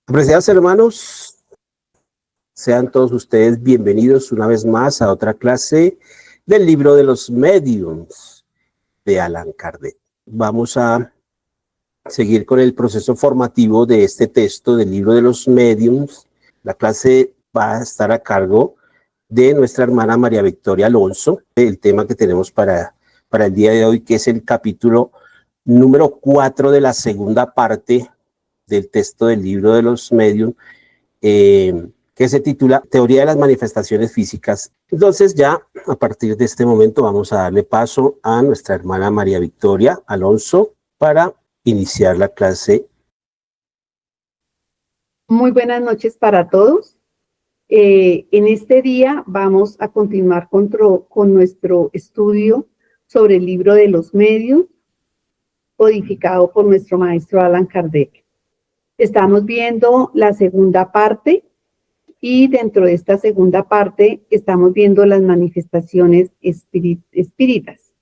Apreciados hermanos, sean todos ustedes bienvenidos una vez más a otra clase del libro de los Mediums de Allan Kardec. Vamos a seguir con el proceso formativo de este texto del libro de los Mediums. La clase va a estar a cargo de nuestra hermana María Victoria Alonso. El tema que tenemos para el día de hoy, que es el capítulo número 4 de la segunda parte del texto del libro de los Medium, que se titula Teoría de las manifestaciones físicas. Entonces ya a partir de este momento vamos a darle paso a nuestra hermana María Victoria Alonso para iniciar la clase. Muy buenas noches para todos. En este día vamos a continuar con nuestro estudio sobre el libro de los Medium, codificado por nuestro maestro Allan Kardec. Estamos viendo la segunda parte y dentro de esta segunda parte estamos viendo las manifestaciones espíritas.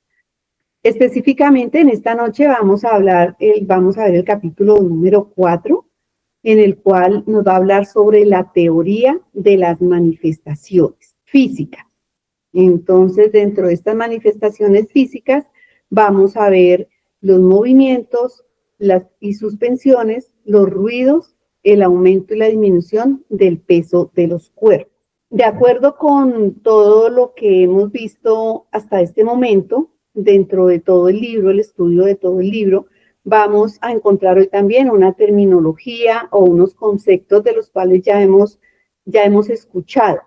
Específicamente en esta noche vamos a ver el capítulo número 4, en el cual nos va a hablar sobre la teoría de las manifestaciones físicas. Entonces, dentro de estas manifestaciones físicas vamos a ver los movimientos y suspensiones, los ruidos, el aumento y la disminución del peso de los cuerpos. De acuerdo con todo lo que hemos visto hasta este momento, dentro de todo el libro, el estudio de todo el libro, vamos a encontrar hoy también una terminología o unos conceptos de los cuales ya hemos escuchado.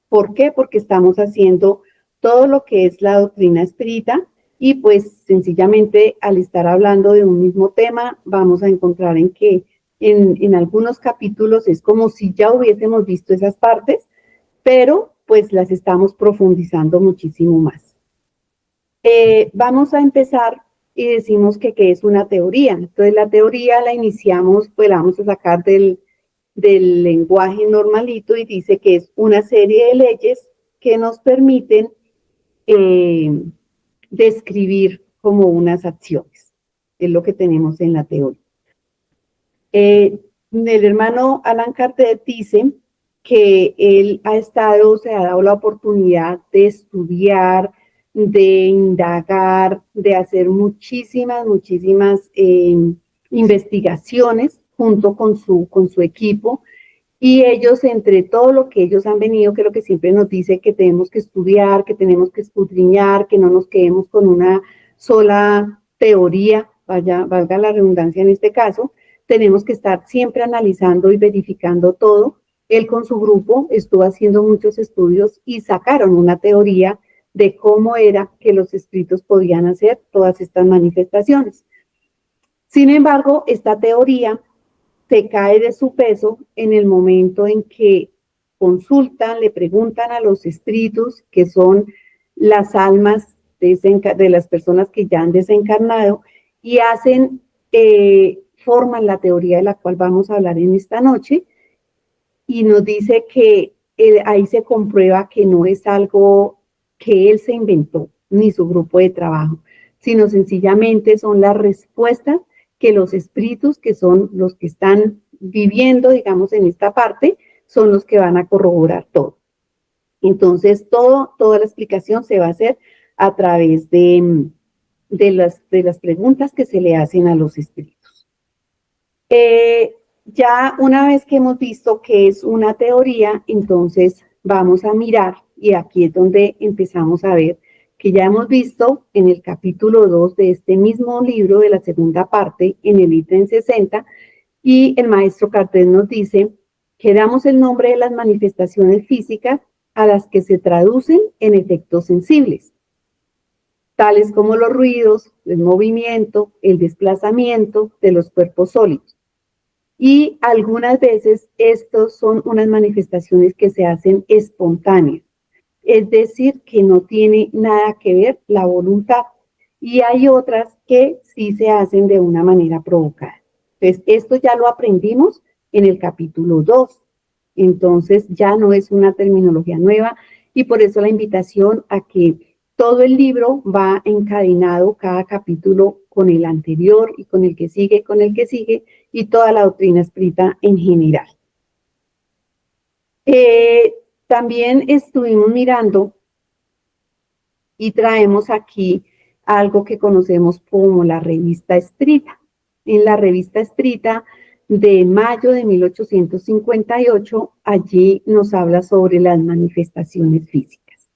¿Por qué? Porque estamos haciendo todo lo que es la doctrina espírita y pues sencillamente al estar hablando de un mismo tema vamos a encontrar en que en algunos capítulos es como si ya hubiésemos visto esas partes, pero pues las estamos profundizando muchísimo más. Vamos a empezar y decimos que es una teoría. Entonces la teoría la iniciamos, pues la vamos a sacar del lenguaje normalito y dice que es una serie de leyes que nos permiten describir como unas acciones. Es lo que tenemos en la teoría. El hermano Allan Kardec dice que él se ha dado la oportunidad de estudiar, de indagar, de hacer muchísimas investigaciones junto con su equipo, y ellos, entre todo lo que ellos han venido, que es lo que siempre nos dice, que tenemos que estudiar, que tenemos que escudriñar, que no nos quedemos con una sola teoría, valga la redundancia en este caso, tenemos que estar siempre analizando y verificando todo. Él con su grupo estuvo haciendo muchos estudios y sacaron una teoría de cómo era que los espíritus podían hacer todas estas manifestaciones. Sin embargo, esta teoría se cae de su peso en el momento en que consultan, le preguntan a los espíritus, que son las almas de las personas que ya han desencarnado, y forman la teoría de la cual vamos a hablar en esta noche, y nos dice que ahí se comprueba que no es algo que él se inventó, ni su grupo de trabajo, sino sencillamente son las respuestas que los espíritus, que son los que están viviendo, digamos, en esta parte, son los que van a corroborar todo. Entonces, toda la explicación se va a hacer a través de las preguntas que se le hacen a los espíritus. Ya una vez que hemos visto que es una teoría, entonces vamos a mirar, y aquí es donde empezamos a ver que ya hemos visto en el capítulo 2 de este mismo libro, de la segunda parte, en el ítem 60, y el maestro Kardec nos dice que damos el nombre de las manifestaciones físicas a las que se traducen en efectos sensibles, tales como los ruidos, el movimiento, el desplazamiento de los cuerpos sólidos. Y algunas veces estos son unas manifestaciones que se hacen espontáneas, es decir, que no tiene nada que ver la voluntad, y hay otras que sí se hacen de una manera provocada. Entonces, esto ya lo aprendimos en el capítulo 2, entonces ya no es una terminología nueva, y por eso la invitación a que todo el libro va encadenado, cada capítulo con el anterior y con el que sigue, y toda la doctrina espírita en general. También estuvimos mirando y traemos aquí algo que conocemos como la revista Espírita. En la revista Espírita de mayo de 1858, allí nos habla sobre las manifestaciones físicas.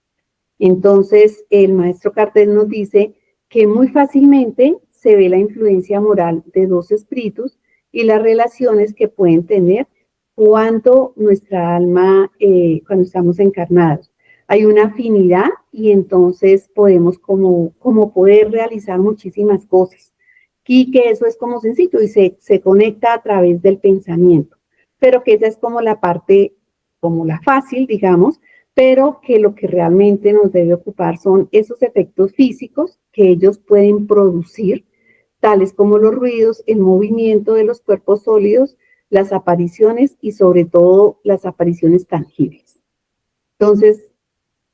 Entonces, el maestro Kardec nos dice que muy fácilmente se ve la influencia moral de dos espíritus y las relaciones que pueden tener cuando nuestra alma, cuando estamos encarnados. Hay una afinidad y entonces podemos como poder realizar muchísimas cosas. Y que eso es como sencillo y se conecta a través del pensamiento. Pero que esa es como la parte, como la fácil, digamos, pero que lo que realmente nos debe ocupar son esos efectos físicos que ellos pueden producir, tales como los ruidos, el movimiento de los cuerpos sólidos, las apariciones y sobre todo las apariciones tangibles. Entonces,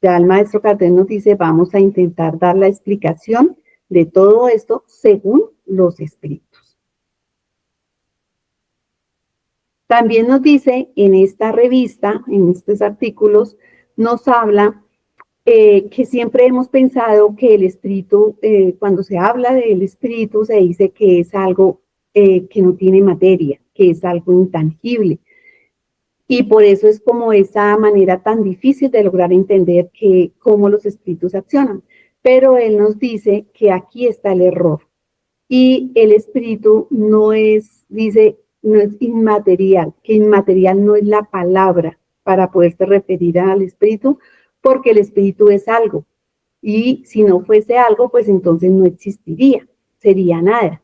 ya el maestro Kardec nos dice, vamos a intentar dar la explicación de todo esto según los espíritus. También nos dice en esta revista, en estos artículos, nos habla que siempre hemos pensado que el espíritu, cuando se habla del espíritu, se dice que es algo que no tiene materia, que es algo intangible. Y por eso es como esa manera tan difícil de lograr entender cómo los espíritus accionan. Pero él nos dice que aquí está el error. Y el espíritu no es, dice, no es inmaterial, que inmaterial no es la palabra para poderse referir al espíritu, porque el espíritu es algo. Y si no fuese algo, pues entonces no existiría, sería nada.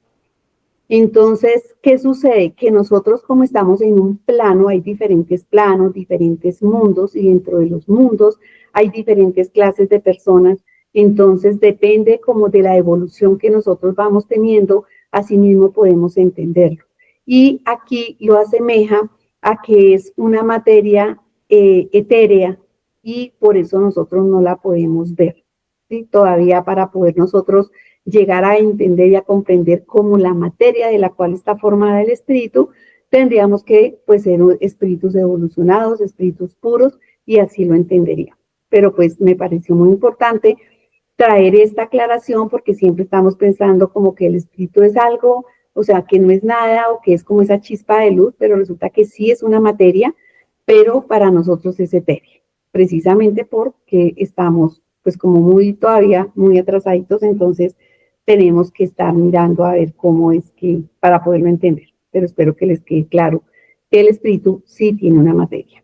Entonces, ¿qué sucede? Que nosotros como estamos en un plano, hay diferentes planos, diferentes mundos, y dentro de los mundos hay diferentes clases de personas. Entonces, depende como de la evolución que nosotros vamos teniendo, así mismo podemos entenderlo. Y aquí lo asemeja a que es una materia etérea y por eso nosotros no la podemos ver, ¿sí? Todavía para poder nosotros llegar a entender y a comprender cómo la materia de la cual está formada el espíritu, tendríamos que pues ser espíritus evolucionados, espíritus puros, y así lo entendería. Pero pues me pareció muy importante traer esta aclaración porque siempre estamos pensando como que el espíritu es algo, o sea, que no es nada o que es como esa chispa de luz, pero resulta que sí es una materia, pero para nosotros es etérea, precisamente porque estamos pues como todavía muy atrasaditos, entonces tenemos que estar mirando a ver cómo es que, para poderlo entender, pero espero que les quede claro que el espíritu sí tiene una materia.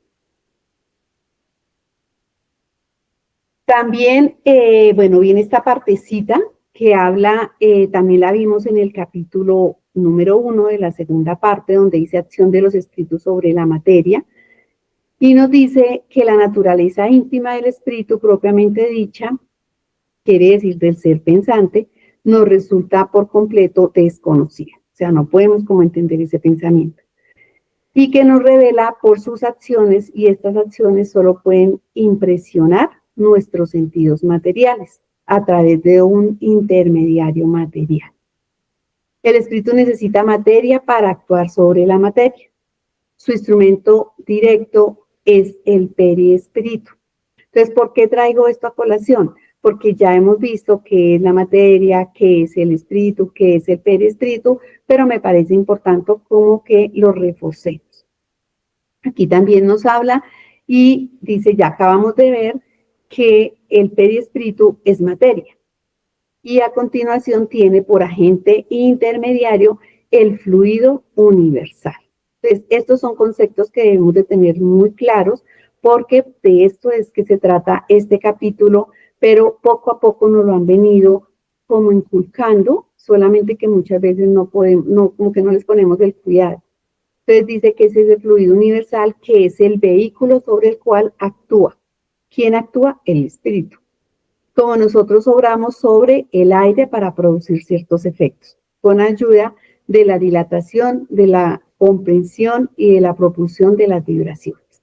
También, bueno, viene esta partecita que habla, también la vimos en el capítulo número 1 de la segunda parte, donde dice acción de los espíritus sobre la materia, y nos dice que la naturaleza íntima del espíritu propiamente dicha, quiere decir del ser pensante, nos resulta por completo desconocida. O sea, no podemos como entender ese pensamiento. Y que nos revela por sus acciones, y estas acciones solo pueden impresionar nuestros sentidos materiales a través de un intermediario material. El espíritu necesita materia para actuar sobre la materia. Su instrumento directo es el periespíritu. Entonces, ¿por qué traigo esto a colación? Porque ya hemos visto qué es la materia, qué es el espíritu, qué es el periespíritu, pero me parece importante como que lo reforcemos. Aquí también nos habla y dice, ya acabamos de ver que el periespíritu es materia. Y a continuación tiene por agente intermediario el fluido universal. Entonces, estos son conceptos que debemos de tener muy claros porque de esto es que se trata este capítulo, pero poco a poco nos lo han venido como inculcando, solamente que muchas veces no podemos, como que no les ponemos el cuidado. Entonces dice que ese es el fluido universal, que es el vehículo sobre el cual actúa. ¿Quién actúa? El espíritu. Como nosotros obramos sobre el aire para producir ciertos efectos, con ayuda de la dilatación, de la comprensión y de la propulsión de las vibraciones.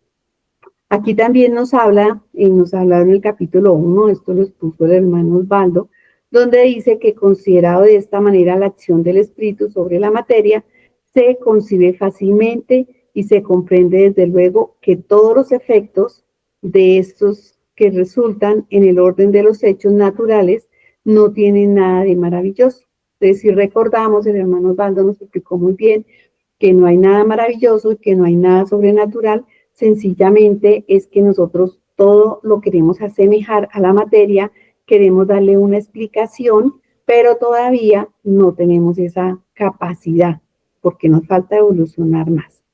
Aquí también nos habla en el capítulo 1, esto lo expuso el hermano Osvaldo, donde dice que considerado de esta manera la acción del espíritu sobre la materia, se concibe fácilmente y se comprende desde luego que todos los efectos de estos que resultan en el orden de los hechos naturales no tienen nada de maravilloso. Entonces, si recordamos, el hermano Osvaldo nos explicó muy bien que no hay nada maravilloso y que no hay nada sobrenatural, sencillamente es que nosotros todo lo queremos asemejar a la materia, queremos darle una explicación, pero todavía no tenemos esa capacidad, porque nos falta evolucionar más.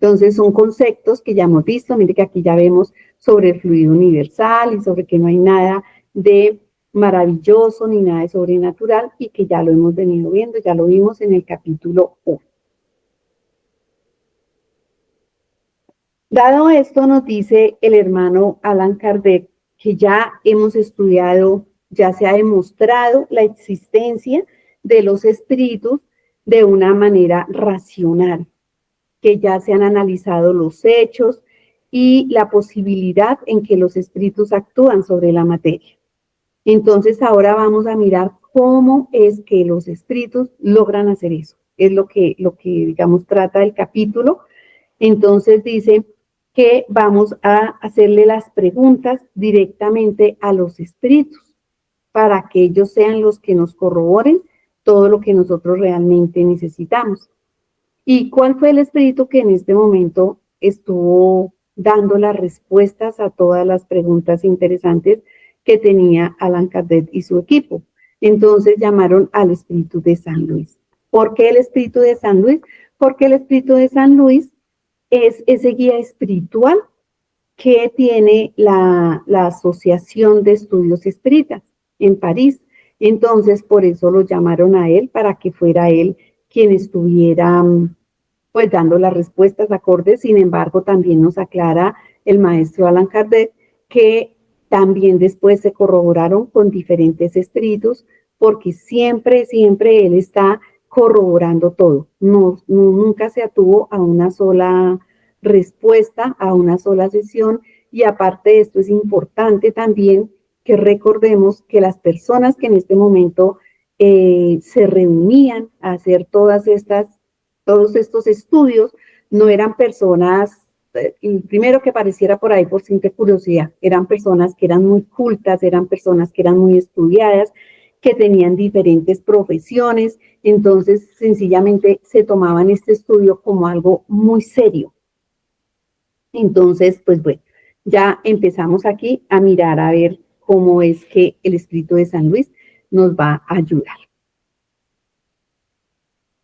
Entonces son conceptos que ya hemos visto, mire que aquí ya vemos sobre el fluido universal y sobre que no hay nada de maravilloso ni nada de sobrenatural y que ya lo hemos venido viendo, ya lo vimos en el capítulo 1. Dado esto, nos dice el hermano Allan Kardec que ya hemos estudiado, ya se ha demostrado la existencia de los espíritus de una manera racional, que ya se han analizado los hechos y la posibilidad en que los espíritus actúan sobre la materia. Entonces ahora vamos a mirar cómo es que los espíritus logran hacer eso. Es lo que digamos, trata el capítulo. Entonces dice que vamos a hacerle las preguntas directamente a los espíritus para que ellos sean los que nos corroboren todo lo que nosotros realmente necesitamos. ¿Y cuál fue el espíritu que en este momento estuvo dando las respuestas a todas las preguntas interesantes que tenía Allan Kardec y su equipo? Entonces llamaron al espíritu de San Luis. ¿Por qué el espíritu de San Luis? Porque el espíritu de San Luis es ese guía espiritual que tiene la Asociación de Estudios Espíritas en París. Entonces, por eso lo llamaron a él, para que fuera él quien estuviera pues dando las respuestas acordes. Sin embargo, también nos aclara el maestro Allan Kardec que también después se corroboraron con diferentes espíritus, porque siempre él está corroborando todo. Nunca se atuvo a una sola respuesta, a una sola sesión. Y aparte de esto, es importante también que recordemos que las personas que en este momento se reunían a hacer todos estos estudios, no eran personas, primero que pareciera por ahí por simple curiosidad, eran personas que eran muy cultas, eran personas que eran muy estudiadas, que tenían diferentes profesiones. Entonces sencillamente se tomaban este estudio como algo muy serio. Entonces, pues bueno, ya empezamos aquí a mirar a ver cómo es que el espíritu de San Luis nos va a ayudar.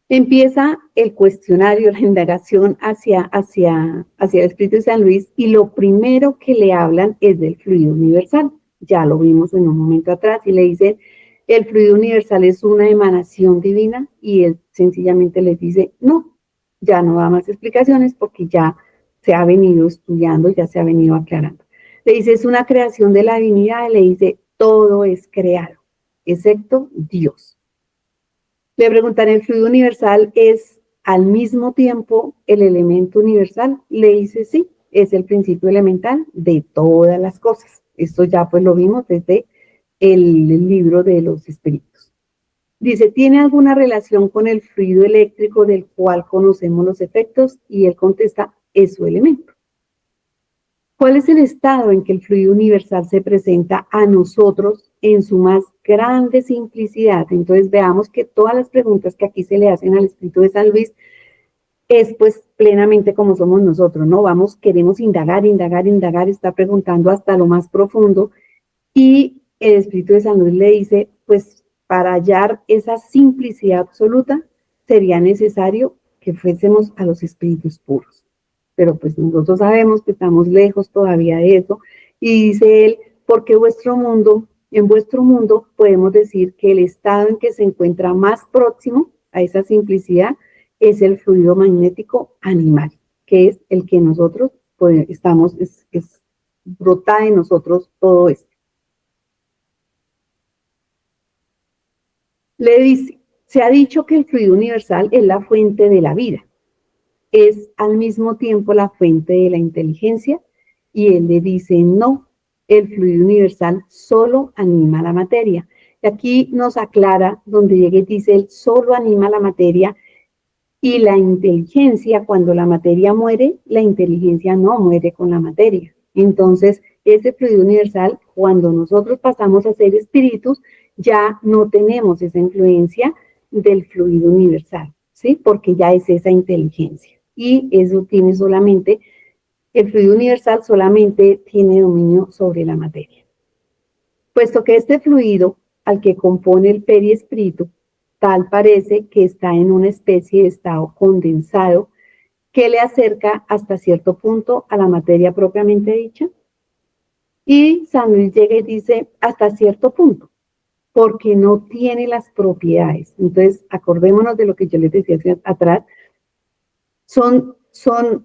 Empieza el cuestionario, la indagación hacia el espíritu de San Luis, y lo primero que le hablan es del fluido universal. Ya lo vimos en un momento atrás y le dicen, el fluido universal es una emanación divina, y él sencillamente les dice, no, ya no da más explicaciones porque ya se ha venido estudiando, ya se ha venido aclarando. Le dice, es una creación de la divinidad, y le dice, todo es creado, excepto Dios. Le preguntan, ¿el fluido universal es al mismo tiempo el elemento universal? Le dice, sí, es el principio elemental de todas las cosas. Esto ya pues lo vimos desde el libro de los espíritus. Dice, ¿tiene alguna relación con el fluido eléctrico del cual conocemos los efectos? Y él contesta, es su elemento. ¿Cuál es el estado en que el fluido universal se presenta a nosotros en su más grande simplicidad? Entonces veamos que todas las preguntas que aquí se le hacen al espíritu de San Luis es pues plenamente como somos nosotros, ¿no? Queremos indagar, está preguntando hasta lo más profundo, y el espíritu de San Luis le dice, pues para hallar esa simplicidad absoluta sería necesario que fuésemos a los espíritus puros. Pero pues nosotros sabemos que estamos lejos todavía de eso, y dice él, porque en vuestro mundo podemos decir que el estado en que se encuentra más próximo a esa simplicidad es el fluido magnético animal, que es el que nosotros pues, brota en nosotros todo esto. Le dice, se ha dicho que el fluido universal es la fuente de la vida, es al mismo tiempo la fuente de la inteligencia, y él le dice, no, el fluido universal solo anima la materia. Y aquí nos aclara, donde llega y dice, él solo anima la materia, Y la inteligencia, cuando la materia muere, la inteligencia no muere con la materia. Entonces, ese fluido universal, cuando nosotros pasamos a ser espíritus, ya no tenemos esa influencia del fluido universal, ¿sí? Porque ya es esa inteligencia. Y eso tiene solamente, el fluido universal solamente tiene dominio sobre la materia. Puesto que este fluido, al que compone el periespíritu, tal parece que está en una especie de estado condensado que le acerca hasta cierto punto a la materia propiamente dicha. Y San Luis llega y dice hasta cierto punto, porque no tiene las propiedades. Entonces, acordémonos de lo que yo les decía hacia atrás.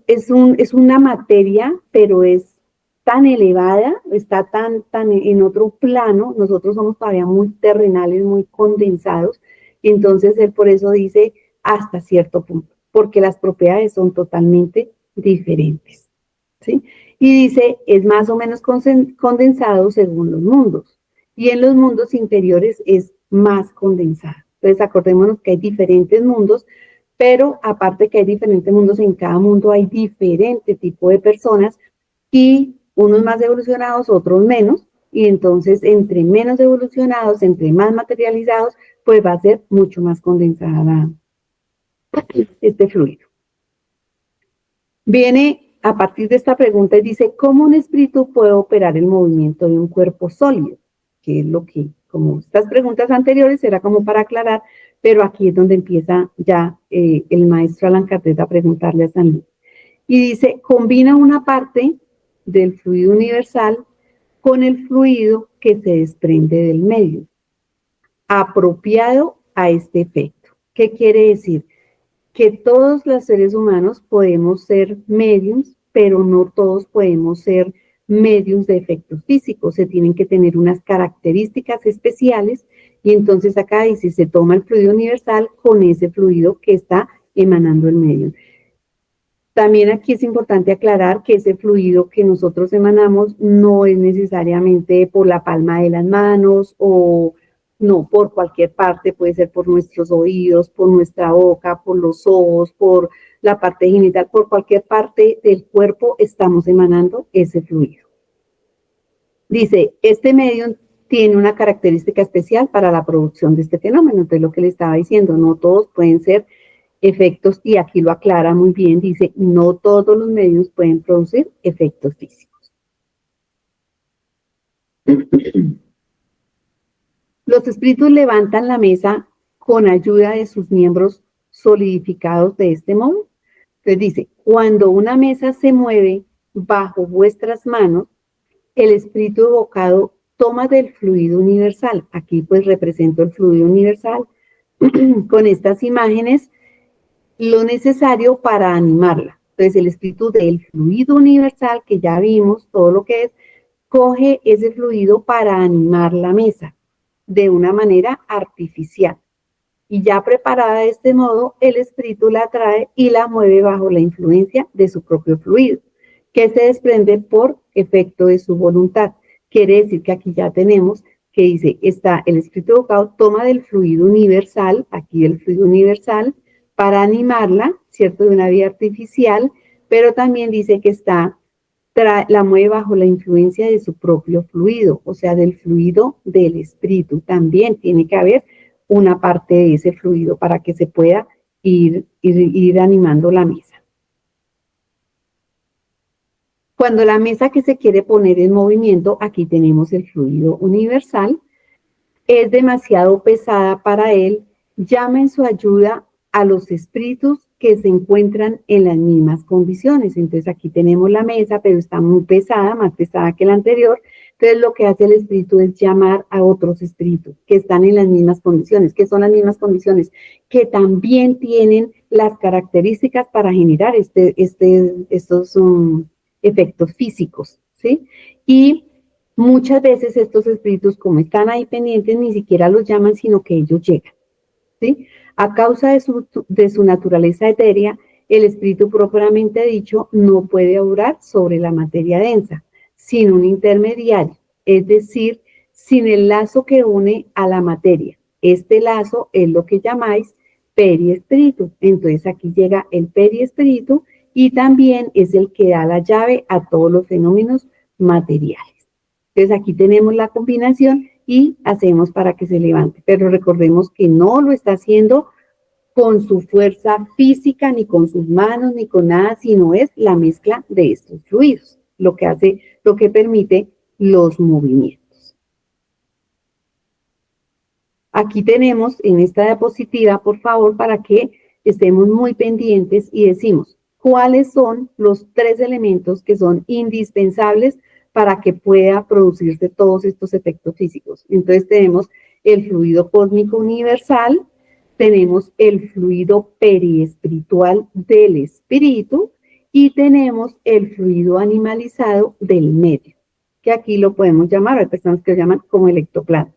Es una materia, pero es tan elevada, está tan en otro plano. Nosotros somos todavía muy terrenales, muy condensados. Entonces, él por eso dice hasta cierto punto, porque las propiedades son totalmente diferentes, ¿sí? Y dice, es más o menos condensado según los mundos. Y en los mundos inferiores es más condensado. Entonces, acordémonos que hay diferentes mundos, pero aparte que hay diferentes mundos, en cada mundo hay diferente tipo de personas y unos más evolucionados, otros menos, y entonces entre menos evolucionados, entre más materializados, pues va a ser mucho más condensada este fluido. Viene a partir de esta pregunta y dice, ¿cómo un espíritu puede operar el movimiento de un cuerpo sólido? Que es lo que, como estas preguntas anteriores, era como para aclarar, pero aquí es donde empieza ya el maestro Allan Kardec a preguntarle a San Luis. Y dice, combina una parte del fluido universal con el fluido que se desprende del medio, apropiado a este efecto. ¿Qué quiere decir? Que todos los seres humanos podemos ser mediums, pero no todos podemos ser mediums de efectos físicos. Se tienen que tener unas características especiales y entonces acá dice, se toma el fluido universal con ese fluido que está emanando el medium. También aquí es importante aclarar que ese fluido que nosotros emanamos no es necesariamente por la palma de las manos o no por cualquier parte, puede ser por nuestros oídos, por nuestra boca, por los ojos, por la parte genital, por cualquier parte del cuerpo estamos emanando ese fluido. Dice, este medio tiene una característica especial para la producción de este fenómeno. Entonces, lo que le estaba diciendo, no todos pueden ser efectos, y aquí lo aclara muy bien, dice, no todos los medios pueden producir efectos físicos. Los espíritus levantan la mesa con ayuda de sus miembros solidificados de este modo. Entonces dice, cuando una mesa se mueve bajo vuestras manos, el espíritu evocado toma del fluido universal. Aquí pues represento el fluido universal con estas imágenes, lo necesario para animarla. Entonces el espíritu del fluido universal, que ya vimos todo lo que es, coge ese fluido para animar la mesa de una manera artificial. Y ya preparada de este modo, el espíritu la trae y la mueve bajo la influencia de su propio fluido, que se desprende por efecto de su voluntad. Quiere decir que aquí ya tenemos que dice, está el espíritu evocado, toma del fluido universal, aquí el fluido universal, para animarla, ¿cierto? De una vía artificial, pero también dice que la mueve bajo la influencia de su propio fluido, o sea, del fluido del espíritu. También tiene que haber una parte de ese fluido para que se pueda ir animando la mesa. Cuando la mesa que se quiere poner en movimiento, aquí tenemos el fluido universal, es demasiado pesada para él, llama en su ayuda a los espíritus que se encuentran en las mismas condiciones. Entonces aquí tenemos la mesa, pero está muy pesada, más pesada que la anterior. Entonces lo que hace el espíritu es llamar a otros espíritus que están en las mismas condiciones. ¿Qué son las mismas condiciones? Que también tienen las características para generar estos efectos físicos, ¿sí? Y muchas veces estos espíritus, como están ahí pendientes, ni siquiera los llaman, sino que ellos llegan, ¿sí? A causa de su naturaleza etérea, el espíritu propiamente dicho no puede obrar sobre la materia densa, sin un intermediario, es decir, sin el lazo que une a la materia. Este lazo es lo que llamáis periespíritu. Entonces aquí llega el periespíritu y también es el que da la llave a todos los fenómenos materiales. Entonces aquí tenemos la combinación y hacemos para que se levante. Pero recordemos que no lo está haciendo con su fuerza física, ni con sus manos, ni con nada, sino es la mezcla de estos fluidos, lo que permite los movimientos. Aquí tenemos en esta diapositiva, por favor, para que estemos muy pendientes y decimos cuáles son los 3 elementos que son indispensables para que pueda producirse todos estos efectos físicos. Entonces tenemos el fluido cósmico universal, tenemos el fluido periespiritual del espíritu y tenemos el fluido animalizado del medio, que aquí lo podemos llamar, hay personas que lo llaman como el ectoplasma.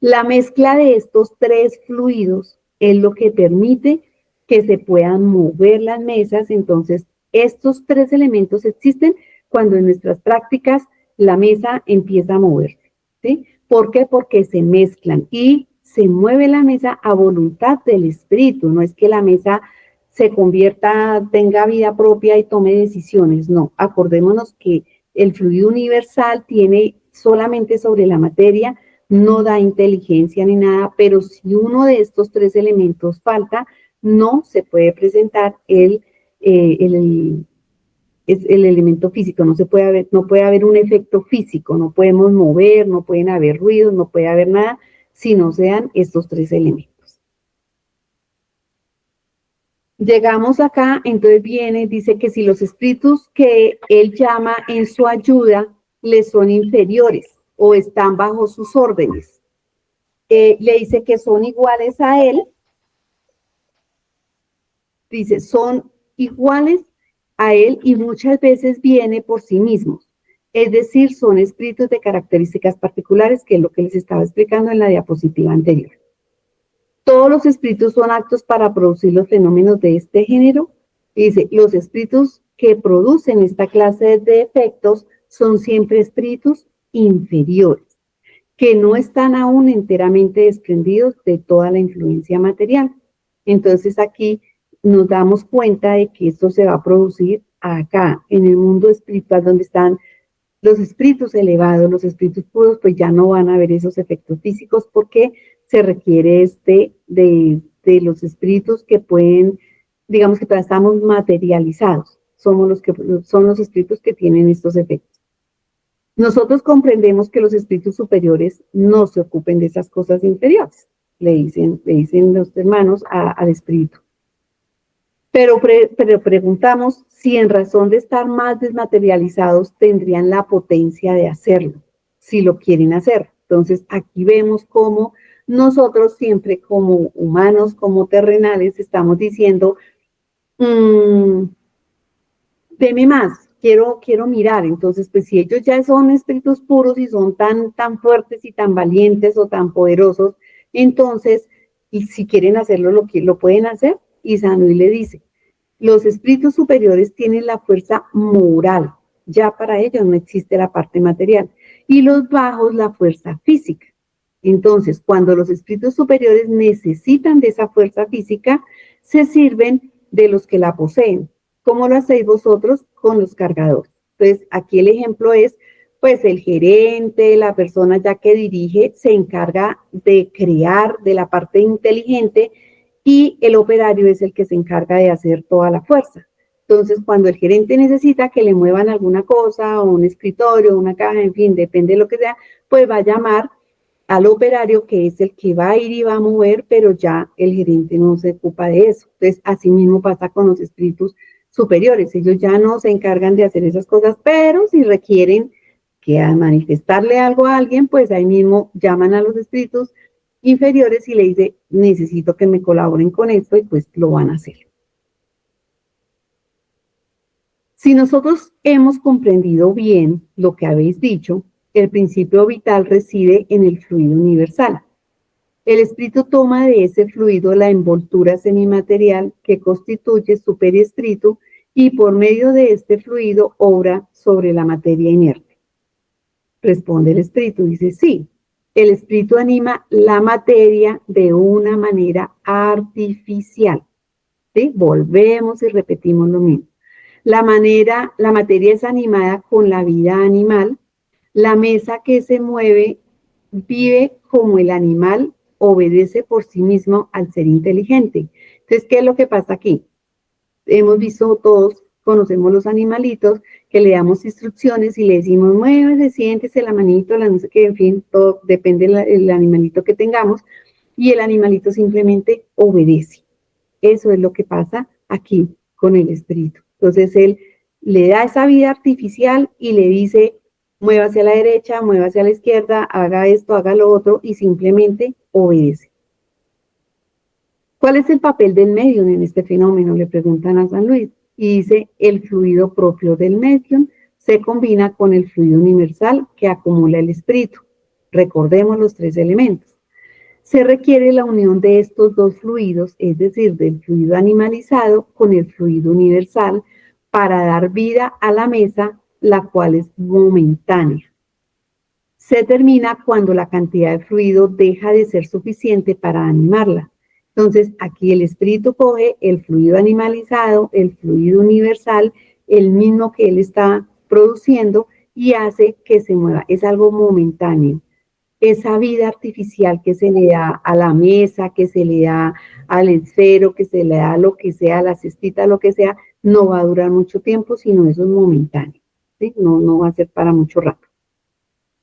La mezcla de estos 3 fluidos es lo que permite que se puedan mover las mesas. Entonces, estos 3 elementos existen cuando en nuestras prácticas la mesa empieza a moverse, ¿sí? ¿Por qué? Porque se mezclan y se mueve la mesa a voluntad del espíritu. No es que la mesa se convierta, tenga vida propia y tome decisiones. No, acordémonos que el fluido universal tiene solamente sobre la materia, no da inteligencia ni nada, pero si uno de estos 3 elementos falta, no se puede presentar el elemento físico, no puede haber un efecto físico, no podemos mover, no pueden haber ruidos, no puede haber nada si no sean estos 3 elementos. Llegamos acá, entonces dice que si los espíritus que él llama en su ayuda le son inferiores o están bajo sus órdenes, le dice que son iguales a él, dice, son iguales a él y muchas veces viene por sí mismos. Es decir, son espíritus de características particulares, que es lo que les estaba explicando en la diapositiva anterior. Todos los espíritus son aptos para producir los fenómenos de este género. Dice, los espíritus que producen esta clase de efectos son siempre espíritus inferiores, que no están aún enteramente desprendidos de toda la influencia material. Entonces aquí nos damos cuenta de que esto se va a producir acá, en el mundo espiritual, donde están los espíritus elevados, los espíritus puros, pues ya no van a ver esos efectos físicos porque se requiere de los espíritus que pueden, digamos que todavía estamos materializados, son los espíritus que tienen estos efectos. Nosotros comprendemos que los espíritus superiores no se ocupen de esas cosas inferiores, le dicen los hermanos al espíritu. Pero preguntamos si en razón de estar más desmaterializados tendrían la potencia de hacerlo, si lo quieren hacer. Entonces aquí vemos cómo nosotros siempre como humanos, como terrenales, estamos diciendo, deme más, quiero mirar. Entonces, pues si ellos ya son espíritus puros y son tan fuertes y tan valientes o tan poderosos, entonces, y si quieren hacerlo, lo pueden hacer. Y San Luis le dice, los espíritus superiores tienen la fuerza moral, ya para ellos no existe la parte material, y los bajos la fuerza física. Entonces, cuando los espíritus superiores necesitan de esa fuerza física, se sirven de los que la poseen. ¿Cómo lo hacéis vosotros? Con los cargadores. Entonces, aquí el ejemplo es, pues el gerente, la persona ya que dirige, se encarga de crear de la parte inteligente y el operario es el que se encarga de hacer toda la fuerza. Entonces, cuando el gerente necesita que le muevan alguna cosa, o un escritorio, una caja, en fin, depende de lo que sea, pues va a llamar al operario, que es el que va a ir y va a mover, pero ya el gerente no se ocupa de eso. Entonces, así mismo pasa con los espíritus superiores. Ellos ya no se encargan de hacer esas cosas, pero si requieren que al manifestarle algo a alguien, pues ahí mismo llaman a los espíritus inferiores y le dice, necesito que me colaboren con esto, y pues lo van a hacer. Si nosotros hemos comprendido bien lo que habéis dicho, el principio vital reside en el fluido universal. El espíritu toma de ese fluido la envoltura semimaterial que constituye su periespíritu y por medio de este fluido obra sobre la materia inerte. Responde el espíritu, dice, sí, el espíritu anima la materia de una manera artificial. ¿Sí? Volvemos y repetimos lo mismo. La materia es animada con la vida animal. La mesa que se mueve vive como el animal, obedece por sí mismo al ser inteligente. Entonces, ¿qué es lo que pasa aquí? Hemos visto todos, conocemos los animalitos, que le damos instrucciones y le decimos, muévese, siéntese, la manito, la no sé qué, en fin, todo depende del animalito que tengamos, y el animalito simplemente obedece. Eso es lo que pasa aquí con el espíritu. Entonces, él le da esa vida artificial y le dice, muévase a la derecha, muévase a la izquierda, haga esto, haga lo otro, y simplemente obedece. ¿Cuál es el papel del medium en este fenómeno? Le preguntan a San Luis. Y dice, el fluido propio del medium se combina con el fluido universal que acumula el espíritu. Recordemos los tres elementos. Se requiere la unión de estos dos fluidos, es decir, del fluido animalizado con el fluido universal, para dar vida a la mesa, la cual es momentánea. Se termina cuando la cantidad de fluido deja de ser suficiente para animarla. Entonces, aquí el espíritu coge el fluido animalizado, el fluido universal, el mismo que él está produciendo, y hace que se mueva. Es algo momentáneo. Esa vida artificial que se le da a la mesa, que se le da al esfero, que se le da a lo que sea, a la cestita, lo que sea, no va a durar mucho tiempo, sino eso es momentáneo. ¿Sí? No va a ser para mucho rato.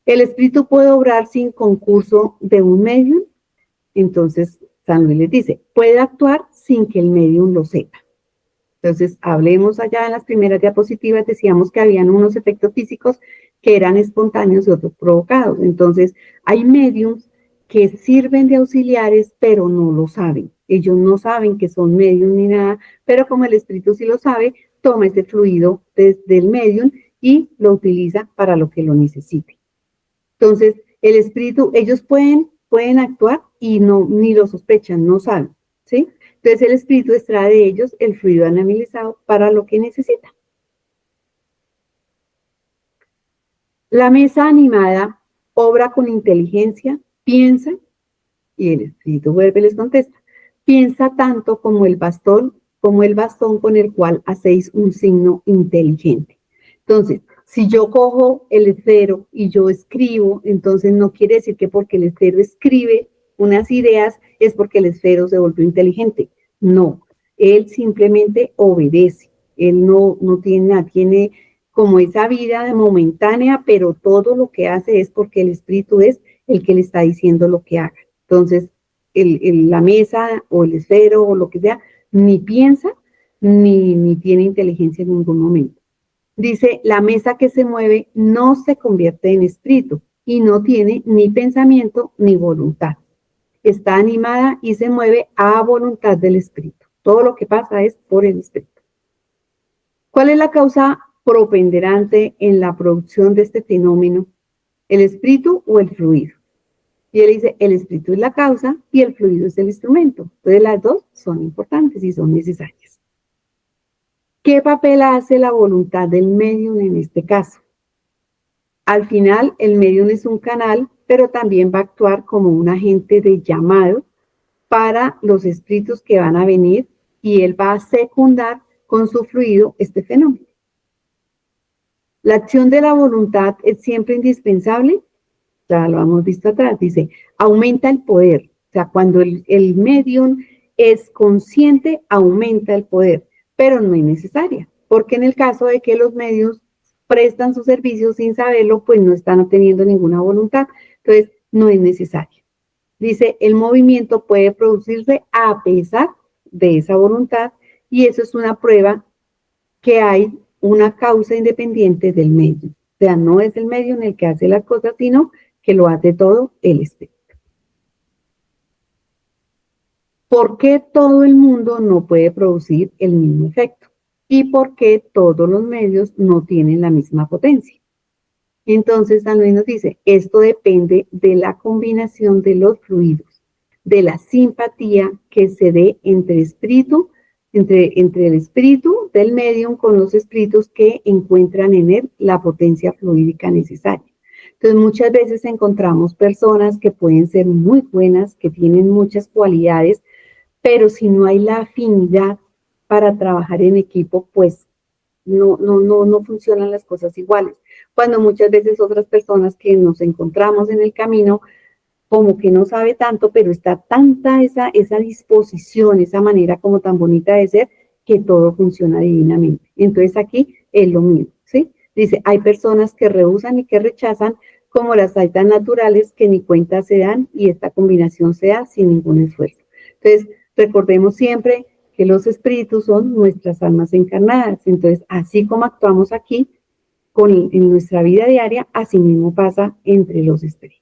El espíritu puede obrar sin concurso de un medium. Entonces, San Luis les dice, puede actuar sin que el medium lo sepa. Entonces, hablemos allá en las primeras diapositivas, decíamos que habían unos efectos físicos que eran espontáneos y otros provocados. Entonces, hay mediums que sirven de auxiliares, pero no lo saben. Ellos no saben que son mediums ni nada, pero como el espíritu sí lo sabe, toma ese fluido desde el medium y lo utiliza para lo que lo necesite. Entonces, el espíritu, ellos pueden actuar y ni lo sospechan, no saben, ¿sí? Entonces, el espíritu extrae de ellos el fluido analizado para lo que necesita. La mesa animada obra con inteligencia, piensa, y el espíritu vuelve y les contesta, piensa tanto como el bastón con el cual hacéis un signo inteligente. Entonces, si yo cojo el esfero y yo escribo, entonces no quiere decir que porque el esfero escribe unas ideas es porque el esfero se volvió inteligente. No, él simplemente obedece. Él no tiene como esa vida momentánea, pero todo lo que hace es porque el espíritu es el que le está diciendo lo que haga. Entonces, la mesa o el esfero o lo que sea, ni piensa ni tiene inteligencia en ningún momento. Dice, la mesa que se mueve no se convierte en espíritu y no tiene ni pensamiento ni voluntad. Está animada y se mueve a voluntad del espíritu. Todo lo que pasa es por el espíritu. ¿Cuál es la causa proponderante en la producción de este fenómeno? ¿El espíritu o el fluido? Y él dice, el espíritu es la causa y el fluido es el instrumento. Entonces las dos son importantes y son necesarias. ¿Qué papel hace la voluntad del medium en este caso? Al final, el medium es un canal, pero también va a actuar como un agente de llamado para los espíritus que van a venir, y él va a secundar con su fluido este fenómeno. La acción de la voluntad es siempre indispensable. Ya lo hemos visto atrás, dice, aumenta el poder. O sea, cuando el medium es consciente, aumenta el poder, pero no es necesaria, porque en el caso de que los medios prestan sus servicios sin saberlo, pues no están obteniendo ninguna voluntad, entonces no es necesaria. Dice, el movimiento puede producirse a pesar de esa voluntad, y eso es una prueba que hay una causa independiente del medio. O sea, no es el medio en el que hace las cosas, sino que lo hace todo el espíritu. ¿Por qué todo el mundo no puede producir el mismo efecto? ¿Y por qué todos los medios no tienen la misma potencia? Entonces, San Luis nos dice, esto depende de la combinación de los fluidos, de la simpatía que se dé entre el espíritu del medium con los espíritus que encuentran en él la potencia fluídica necesaria. Entonces, muchas veces encontramos personas que pueden ser muy buenas, que tienen muchas cualidades, pero si no hay la afinidad para trabajar en equipo, pues no funcionan las cosas iguales. Cuando muchas veces otras personas que nos encontramos en el camino, como que no sabe tanto, pero está tanta esa disposición, esa manera como tan bonita de ser, que todo funciona divinamente. Entonces aquí es lo mismo, ¿sí? Dice, hay personas que rehúsan y que rechazan, como las hay tan naturales que ni cuenta se dan y esta combinación se da sin ningún esfuerzo. Entonces, recordemos siempre que los espíritus son nuestras almas encarnadas. Entonces, así como actuamos aquí en nuestra vida diaria, así mismo pasa entre los espíritus.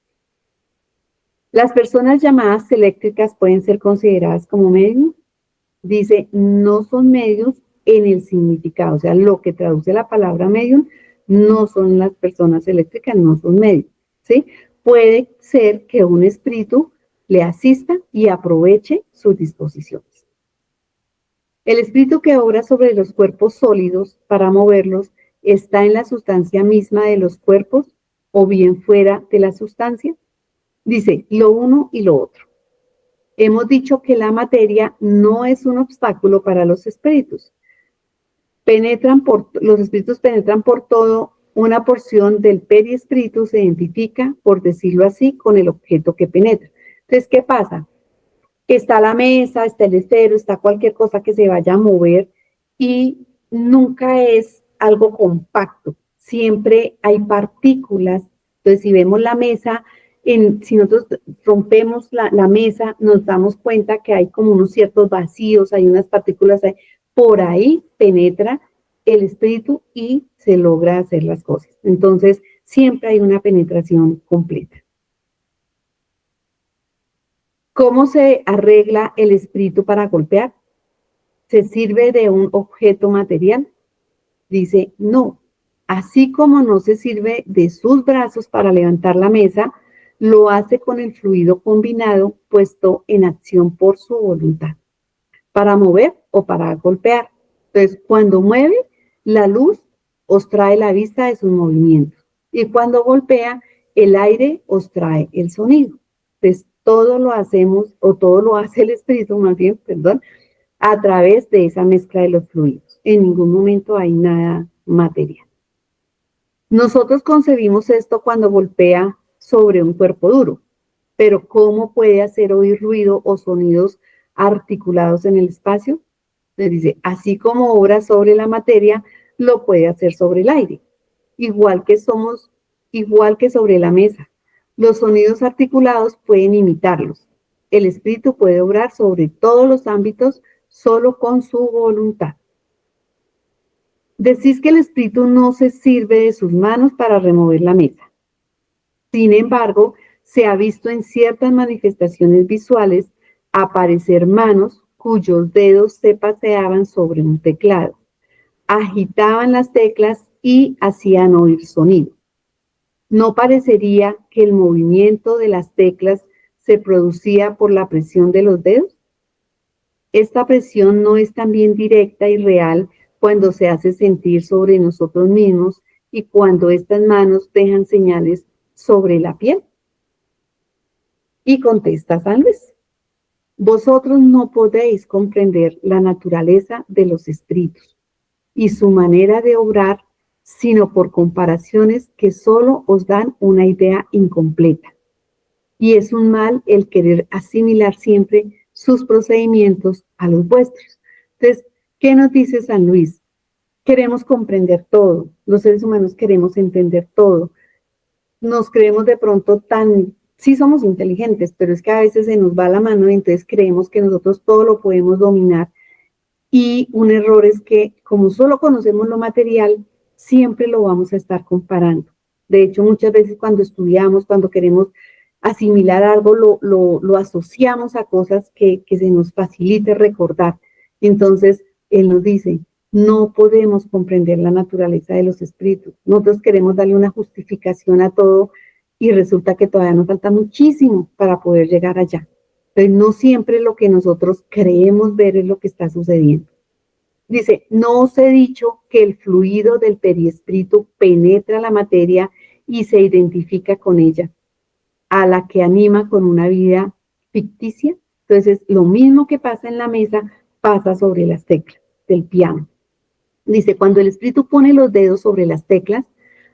Las personas llamadas eléctricas pueden ser consideradas como medios. Dice, no son medios en el significado, o sea, lo que traduce la palabra medium, no son las personas eléctricas, no son medios, ¿sí? Puede ser que un espíritu le asista y aproveche sus disposiciones. El espíritu que obra sobre los cuerpos sólidos para moverlos está en la sustancia misma de los cuerpos o bien fuera de la sustancia. Dice, lo uno y lo otro. Hemos dicho que la materia no es un obstáculo para los espíritus. Los espíritus penetran por todo. Una porción del periespíritu se identifica, por decirlo así, con el objeto que penetra. Entonces, ¿qué pasa? Está la mesa, está el esfero, está cualquier cosa que se vaya a mover y nunca es algo compacto. Siempre hay partículas. Entonces, si vemos la mesa, si nosotros rompemos la mesa, nos damos cuenta que hay como unos ciertos vacíos, hay unas partículas ahí. Por ahí penetra el espíritu y se logra hacer las cosas. Entonces, siempre hay una penetración completa. ¿Cómo se arregla el espíritu para golpear? ¿Se sirve de un objeto material? Dice, no. Así como no se sirve de sus brazos para levantar la mesa, lo hace con el fluido combinado puesto en acción por su voluntad, para mover o para golpear. Entonces, cuando mueve, la luz os trae la vista de sus movimientos. Y cuando golpea, el aire os trae el sonido. Entonces, todo lo hacemos, o todo lo hace el espíritu, más bien, perdón, a través de esa mezcla de los fluidos. En ningún momento hay nada material. Nosotros concebimos esto cuando golpea sobre un cuerpo duro, pero ¿cómo puede hacer oír ruido o sonidos articulados en el espacio? Le dice, así como obra sobre la materia, lo puede hacer sobre el aire, igual que sobre la mesa. Los sonidos articulados pueden imitarlos. El espíritu puede obrar sobre todos los ámbitos solo con su voluntad. Decís que el espíritu no se sirve de sus manos para remover la mesa. Sin embargo, se ha visto en ciertas manifestaciones visuales aparecer manos cuyos dedos se paseaban sobre un teclado, agitaban las teclas y hacían oír sonido. ¿No parecería que el movimiento de las teclas se producía por la presión de los dedos? Esta presión no es también directa y real cuando se hace sentir sobre nosotros mismos y cuando estas manos dejan señales sobre la piel. Y contesta San Luis, vosotros no podéis comprender la naturaleza de los espíritus y su manera de obrar, sino por comparaciones que solo os dan una idea incompleta. Y es un mal el querer asimilar siempre sus procedimientos a los vuestros. Entonces, ¿qué nos dice San Luis? Queremos comprender todo, los seres humanos queremos entender todo. Nos creemos de pronto sí somos inteligentes, pero es que a veces se nos va la mano y entonces creemos que nosotros todo lo podemos dominar. Y un error es que como solo conocemos lo material, siempre lo vamos a estar comparando. De hecho, muchas veces cuando estudiamos, cuando queremos asimilar algo, lo asociamos a cosas que se nos facilite recordar. Entonces, él nos dice, no podemos comprender la naturaleza de los espíritus. Nosotros queremos darle una justificación a todo y resulta que todavía nos falta muchísimo para poder llegar allá. Entonces, no siempre lo que nosotros creemos ver es lo que está sucediendo. Dice, no os he dicho que el fluido del periespíritu penetra la materia y se identifica con ella, a la que anima con una vida ficticia. Entonces, lo mismo que pasa en la mesa, pasa sobre las teclas del piano. Dice, cuando el espíritu pone los dedos sobre las teclas,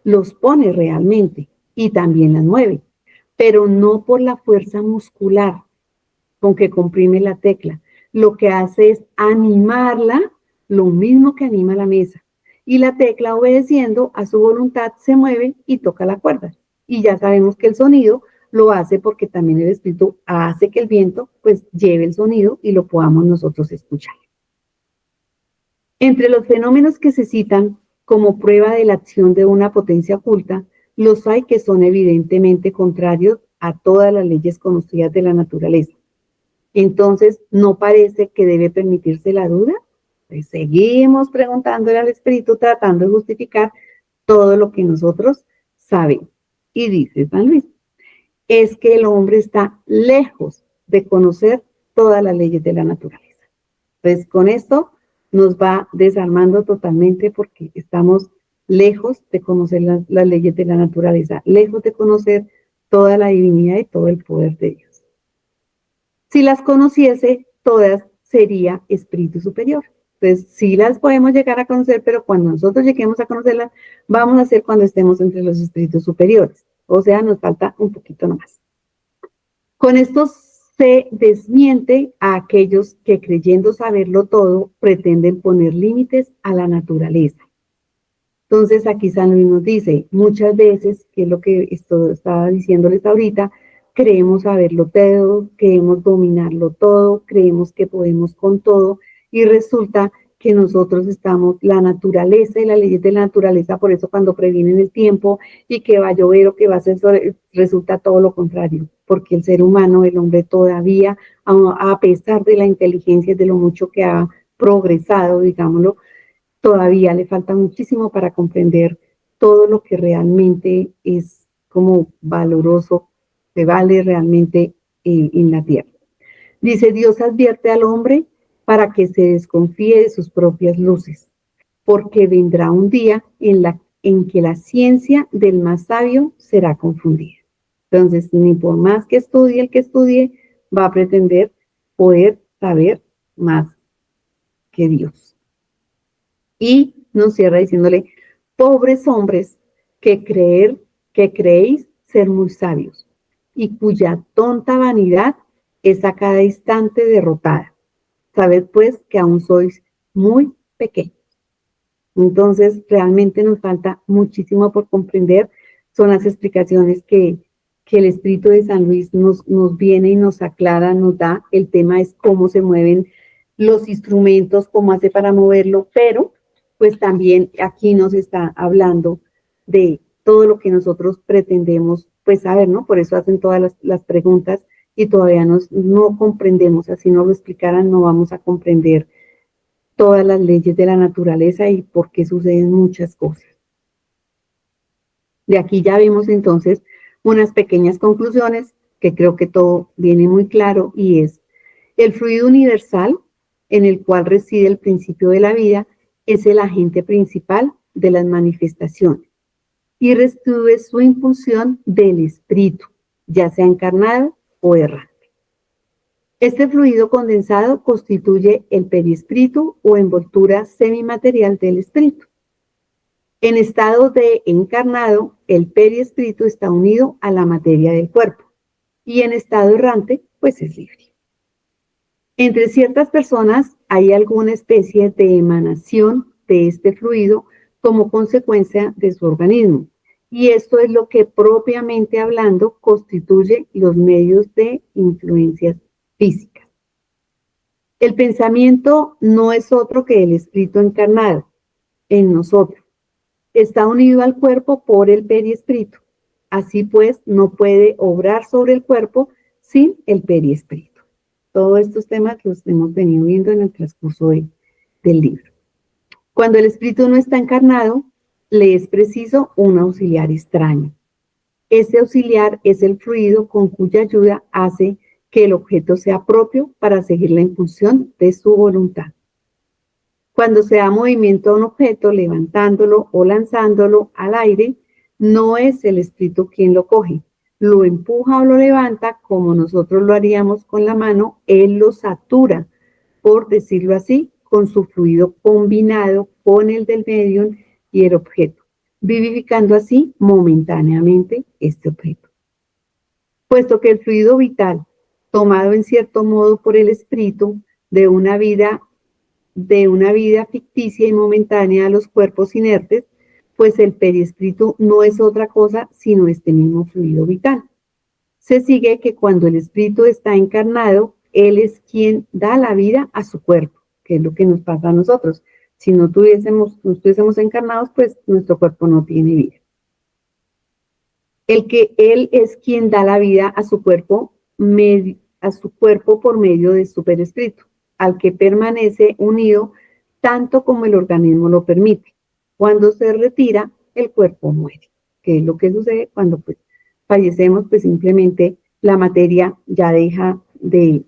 los pone realmente y también las mueve, pero no por la fuerza muscular con que comprime la tecla. Lo que hace es animarla, lo mismo que anima la mesa. Y la tecla, obedeciendo a su voluntad, se mueve y toca la cuerda. Y ya sabemos que el sonido lo hace porque también el espíritu hace que el viento pues lleve el sonido y lo podamos nosotros escuchar. Entre los fenómenos que se citan como prueba de la acción de una potencia oculta, los hay que son evidentemente contrarios a todas las leyes conocidas de la naturaleza. Entonces, ¿no parece que debe permitirse la duda? Pues seguimos preguntándole al espíritu, tratando de justificar todo lo que nosotros sabemos. Y dice San Luis, es que el hombre está lejos de conocer todas las leyes de la naturaleza. Pues con esto nos va desarmando totalmente porque estamos lejos de conocer las leyes de la naturaleza, lejos de conocer toda la divinidad y todo el poder de Dios. Si las conociese, todas sería espíritu superior. Entonces, sí las podemos llegar a conocer, pero cuando nosotros lleguemos a conocerlas, vamos a ser cuando estemos entre los espíritus superiores. O sea, nos falta un poquito nomás. Con esto se desmiente a aquellos que, creyendo saberlo todo, pretenden poner límites a la naturaleza. Entonces, aquí San Luis nos dice, muchas veces, que es lo que estaba diciéndoles ahorita, creemos saberlo todo, creemos dominarlo todo, creemos que podemos con todo, y resulta que nosotros estamos, la naturaleza y las leyes de la naturaleza, por eso cuando previenen el tiempo y que va a llover o que va a ser sol, resulta todo lo contrario, porque el ser humano, el hombre todavía, a pesar de la inteligencia y de lo mucho que ha progresado, digámoslo, todavía le falta muchísimo para comprender todo lo que realmente es como valoroso, que vale realmente en la tierra. Dice, Dios advierte al hombre para que se desconfíe de sus propias luces, porque vendrá un día en que la ciencia del más sabio será confundida. Entonces, ni por más que estudie el que estudie, va a pretender poder saber más que Dios. Y nos cierra diciéndole, pobres hombres que creéis ser muy sabios, y cuya tonta vanidad es a cada instante derrotada. Sabed pues que aún sois muy pequeños. Entonces, realmente nos falta muchísimo por comprender. Son las explicaciones que el Espíritu de San Luis nos viene y nos aclara, nos da. El tema es cómo se mueven los instrumentos, cómo hace para moverlo, pero pues también aquí nos está hablando de todo lo que nosotros pretendemos pues saber, ¿no? Por eso hacen todas las preguntas y todavía no comprendemos. Así nos lo explicaran, no vamos a comprender todas las leyes de la naturaleza y por qué suceden muchas cosas. De aquí ya vemos entonces unas pequeñas conclusiones que creo que todo viene muy claro, y es el fluido universal en el cual reside el principio de la vida es el agente principal de las manifestaciones y recibe su impulsión del espíritu, ya sea encarnado o errante. Este fluido condensado constituye el periespíritu o envoltura semimaterial del espíritu. En estado de encarnado, el periespíritu está unido a la materia del cuerpo y en estado errante, pues es libre. Entre ciertas personas hay alguna especie de emanación de este fluido como consecuencia de su organismo, y esto es lo que propiamente hablando constituye los medios de influencias físicas. El pensamiento no es otro que el espíritu encarnado en nosotros. Está unido al cuerpo por el periespíritu. Así pues, no puede obrar sobre el cuerpo sin el periespíritu. Todos estos temas los hemos venido viendo en el transcurso del libro. Cuando el espíritu no está encarnado, le es preciso un auxiliar extraño. Ese auxiliar es el fluido con cuya ayuda hace que el objeto sea propio para seguir la impulsión de su voluntad. Cuando se da movimiento a un objeto, levantándolo o lanzándolo al aire, No es el espíritu quien lo coge, lo empuja o lo levanta como nosotros lo haríamos con la mano, él lo satura, por decirlo así, con su fluido combinado con el del medium y el objeto, vivificando así momentáneamente este objeto. Puesto que el fluido vital, tomado en cierto modo por el espíritu de una vida ficticia y momentánea a los cuerpos inertes, pues el periespíritu no es otra cosa sino este mismo fluido vital. Se sigue que cuando el espíritu está encarnado, él es quien da la vida a su cuerpo, que es lo que nos pasa a nosotros. Si no estuviésemos encarnados, pues nuestro cuerpo no tiene vida. Él es quien da la vida a su cuerpo por medio de su perispíritu, al que permanece unido tanto como el organismo lo permite. Cuando se retira, el cuerpo muere, que es lo que sucede cuando pues, fallecemos, pues simplemente la materia ya deja de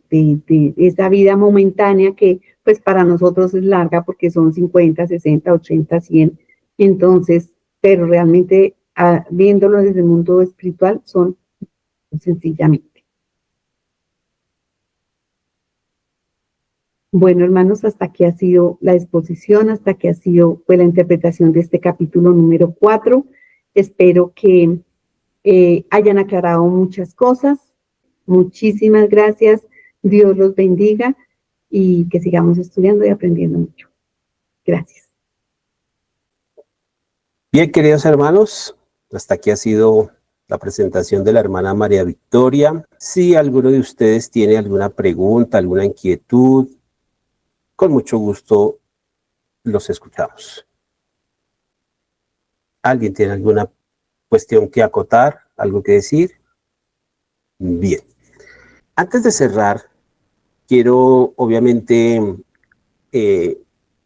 esa vida momentánea que pues para nosotros es larga porque son 50, 60, 80, 100, entonces, pero realmente viéndolo desde el mundo espiritual son sencillamente. Bueno, hermanos, hasta aquí ha sido la exposición, hasta aquí ha sido pues, la interpretación de este capítulo número 4. Espero que hayan aclarado muchas cosas. Muchísimas gracias. Dios los bendiga y que sigamos estudiando y aprendiendo mucho. Gracias. Bien, queridos hermanos, hasta aquí ha sido la presentación de la hermana María Victoria. Si alguno de ustedes tiene alguna pregunta, alguna inquietud, con mucho gusto los escuchamos. ¿Alguien tiene alguna cuestión que acotar, algo que decir? Bien. Antes de cerrar, quiero obviamente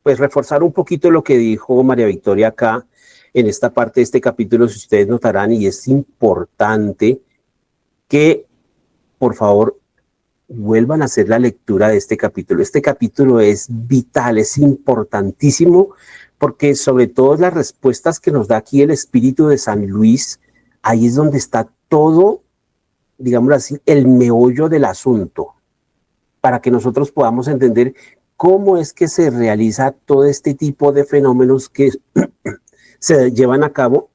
pues reforzar un poquito lo que dijo María Victoria acá en esta parte de este capítulo, si ustedes notarán, y es importante que por favor vuelvan a hacer la lectura de este capítulo. Este capítulo es vital, es importantísimo, porque sobre todo las respuestas que nos da aquí el Espíritu de San Luis, ahí es donde está todo, digámoslo así, el meollo del asunto, para que nosotros podamos entender cómo es que se realiza todo este tipo de fenómenos que se llevan a cabo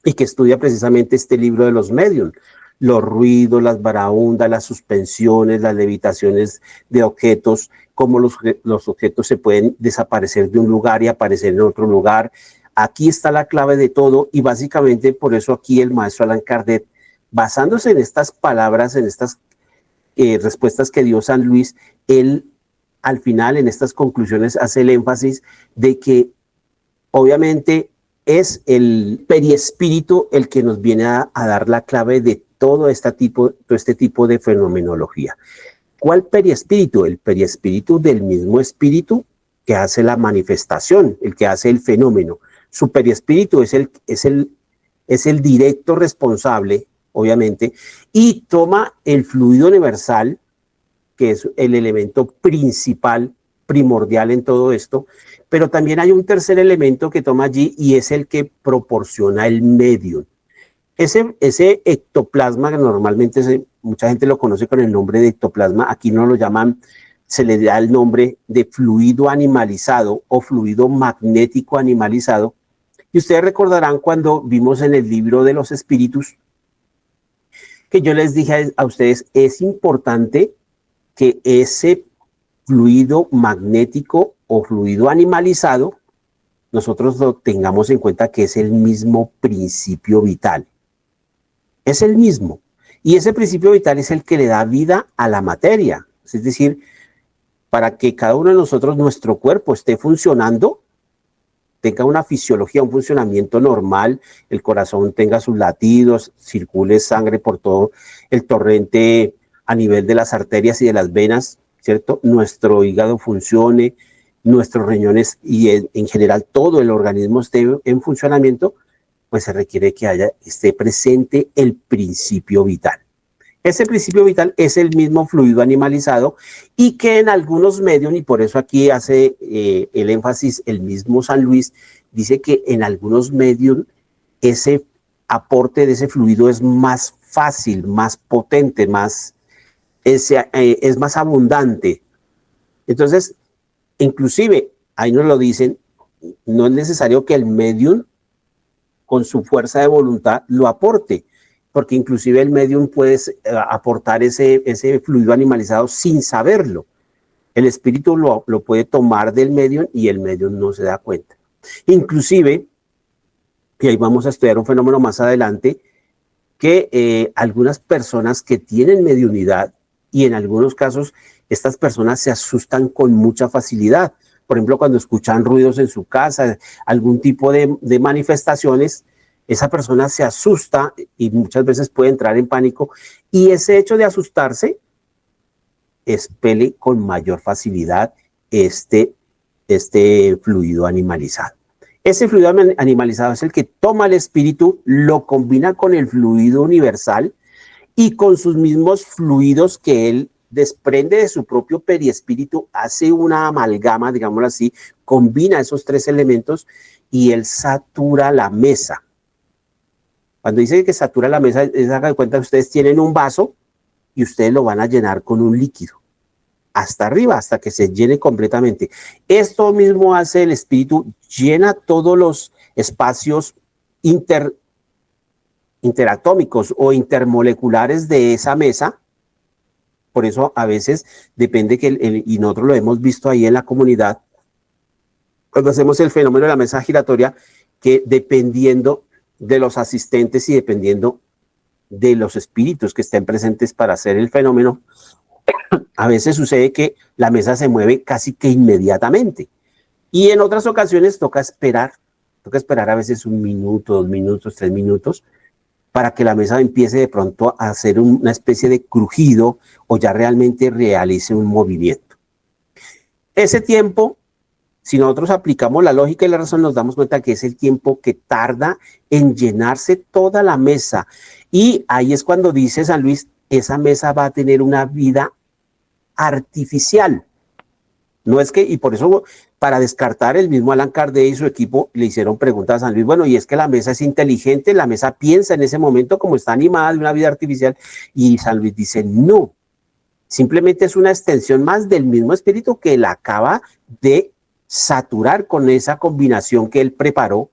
y que estudia precisamente este libro de los medios. Los ruidos, las barahundas, las suspensiones, las levitaciones de objetos, cómo los objetos se pueden desaparecer de un lugar y aparecer en otro lugar. Aquí está la clave de todo y básicamente por eso aquí el maestro Allan Kardec, basándose en estas palabras, en estas respuestas que dio San Luis, él al final en estas conclusiones hace el énfasis de que obviamente es el periespíritu el que nos viene a dar la clave de todo este tipo de fenomenología. ¿Cuál periespíritu? El periespíritu del mismo espíritu que hace la manifestación, el que hace el fenómeno. Su periespíritu es el directo responsable, obviamente, y toma el fluido universal, que es el elemento principal, primordial en todo esto, pero también hay un tercer elemento que toma allí y es el que proporciona el medio. Ese ectoplasma, que normalmente mucha gente lo conoce con el nombre de ectoplasma, aquí no lo llaman, se le da el nombre de fluido animalizado o fluido magnético animalizado. Y ustedes recordarán cuando vimos en el libro de los espíritus, que yo les dije a ustedes, es importante que ese fluido magnético o fluido animalizado, nosotros lo tengamos en cuenta que es el mismo principio vital. Es el mismo. Y ese principio vital es el que le da vida a la materia. Es decir, para que cada uno de nosotros, nuestro cuerpo esté funcionando, tenga una fisiología, un funcionamiento normal, el corazón tenga sus latidos, circule sangre por todo el torrente a nivel de las arterias y de las venas, ¿cierto? Nuestro hígado funcione, nuestros riñones y en general todo el organismo esté en funcionamiento, pues se requiere que esté presente el principio vital. Ese principio vital es el mismo fluido animalizado y que en algunos medios, y por eso aquí hace el énfasis el mismo San Luis, dice que en algunos medios ese aporte de ese fluido es más fácil, más potente, es más abundante. Entonces, inclusive, ahí nos lo dicen, no es necesario que el medium con su fuerza de voluntad lo aporte, porque inclusive el medium puede aportar ese fluido animalizado sin saberlo. El espíritu lo puede tomar del medium y el medium no se da cuenta. Inclusive, y ahí vamos a estudiar un fenómeno más adelante, que algunas personas que tienen mediunidad, y en algunos casos estas personas se asustan con mucha facilidad. Por ejemplo, cuando escuchan ruidos en su casa, algún tipo de manifestaciones, esa persona se asusta y muchas veces puede entrar en pánico, y ese hecho de asustarse expele con mayor facilidad este fluido animalizado. Ese fluido animalizado es el que toma el espíritu, lo combina con el fluido universal y con sus mismos fluidos que él desprende de su propio periespíritu, hace una amalgama, digámoslo así, combina esos tres elementos y él satura la mesa. Cuando dice que satura la mesa, hagan de cuenta que ustedes tienen un vaso y ustedes lo van a llenar con un líquido hasta arriba, hasta que se llene completamente. Esto mismo hace el espíritu, llena todos los espacios interatómicos o intermoleculares de esa mesa. Por eso a veces depende y nosotros lo hemos visto ahí en la comunidad, cuando hacemos el fenómeno de la mesa giratoria, que dependiendo de los asistentes y dependiendo de los espíritus que estén presentes para hacer el fenómeno, a veces sucede que la mesa se mueve casi que inmediatamente. Y en otras ocasiones toca esperar a veces 1 minuto, 2 minutos, 3 minutos, para que la mesa empiece de pronto a hacer una especie de crujido o ya realmente realice un movimiento. Ese tiempo, si nosotros aplicamos la lógica y la razón, nos damos cuenta que es el tiempo que tarda en llenarse toda la mesa. Y ahí es cuando dice San Luis, esa mesa va a tener una vida artificial. No es que, y por eso, para descartar, el mismo Allan Kardec y su equipo le hicieron preguntas a San Luis, bueno, y es que la mesa es inteligente, la mesa piensa en ese momento como está animada de una vida artificial, y San Luis dice, no, simplemente es una extensión más del mismo espíritu que la acaba de saturar con esa combinación que él preparó,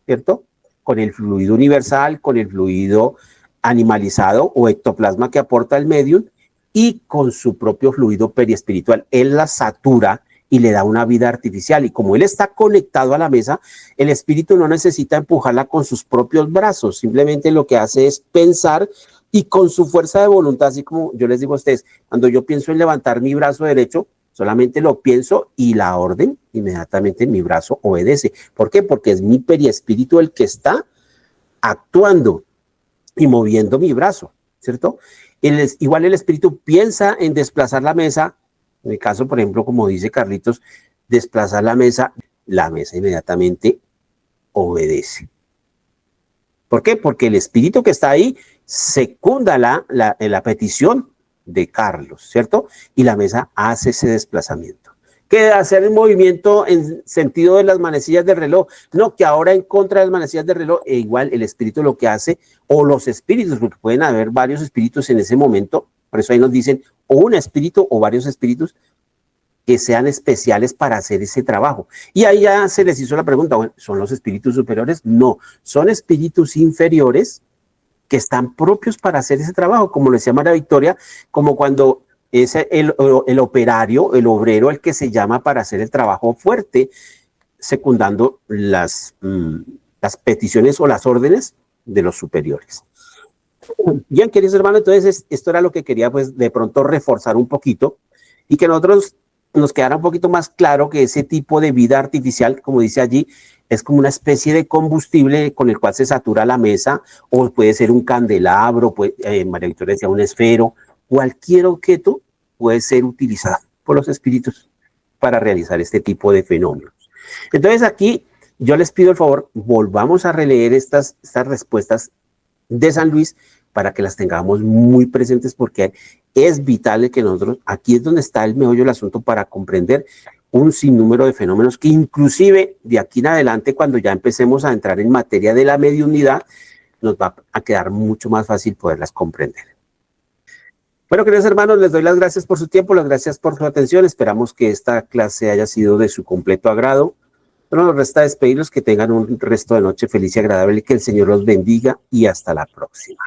¿cierto? Con el fluido universal, con el fluido animalizado o ectoplasma que aporta el medium, y con su propio fluido periespiritual. Él la satura y le da una vida artificial. Y como él está conectado a la mesa, el espíritu no necesita empujarla con sus propios brazos. Simplemente lo que hace es pensar y con su fuerza de voluntad, así como yo les digo a ustedes, cuando yo pienso en levantar mi brazo derecho, solamente lo pienso y la orden, inmediatamente mi brazo obedece. ¿Por qué? Porque es mi periespíritu el que está actuando y moviendo mi brazo, ¿cierto? Igual el espíritu piensa en desplazar la mesa, en el caso, por ejemplo, como dice Carlitos, desplazar la mesa inmediatamente obedece. ¿Por qué? Porque el espíritu que está ahí secunda la petición de Carlos, ¿cierto? Y la mesa hace ese desplazamiento. ¿Qué hacer el movimiento en sentido de las manecillas del reloj? No, que ahora en contra de las manecillas del reloj, igual el espíritu lo que hace, o los espíritus, porque pueden haber varios espíritus en ese momento, por eso ahí nos dicen, o un espíritu o varios espíritus que sean especiales para hacer ese trabajo. Y ahí ya se les hizo la pregunta, bueno, ¿son los espíritus superiores? No, son espíritus inferiores que están propios para hacer ese trabajo, como lo decía María Victoria, como cuando es el operario, el obrero, el que se llama para hacer el trabajo fuerte, secundando las peticiones o las órdenes de los superiores. Bien, queridos hermanos, entonces esto era lo que quería pues de pronto reforzar un poquito y que nosotros nos quedara un poquito más claro que ese tipo de vida artificial, como dice allí, es como una especie de combustible con el cual se satura la mesa, o puede ser un candelabro, María Victoria decía un esfero, cualquier objeto puede ser utilizado por los espíritus para realizar este tipo de fenómenos. Entonces aquí yo les pido el favor, volvamos a releer estas respuestas de San Luis para que las tengamos muy presentes porque es vital que nosotros, aquí es donde está el meollo del asunto para comprender un sinnúmero de fenómenos que inclusive de aquí en adelante, cuando ya empecemos a entrar en materia de la mediunidad, nos va a quedar mucho más fácil poderlas comprender. Bueno, queridos hermanos, les doy las gracias por su tiempo, las gracias por su atención. Esperamos que esta clase haya sido de su completo agrado. Solo nos resta despedirlos, que tengan un resto de noche feliz y agradable, que el Señor los bendiga y hasta la próxima.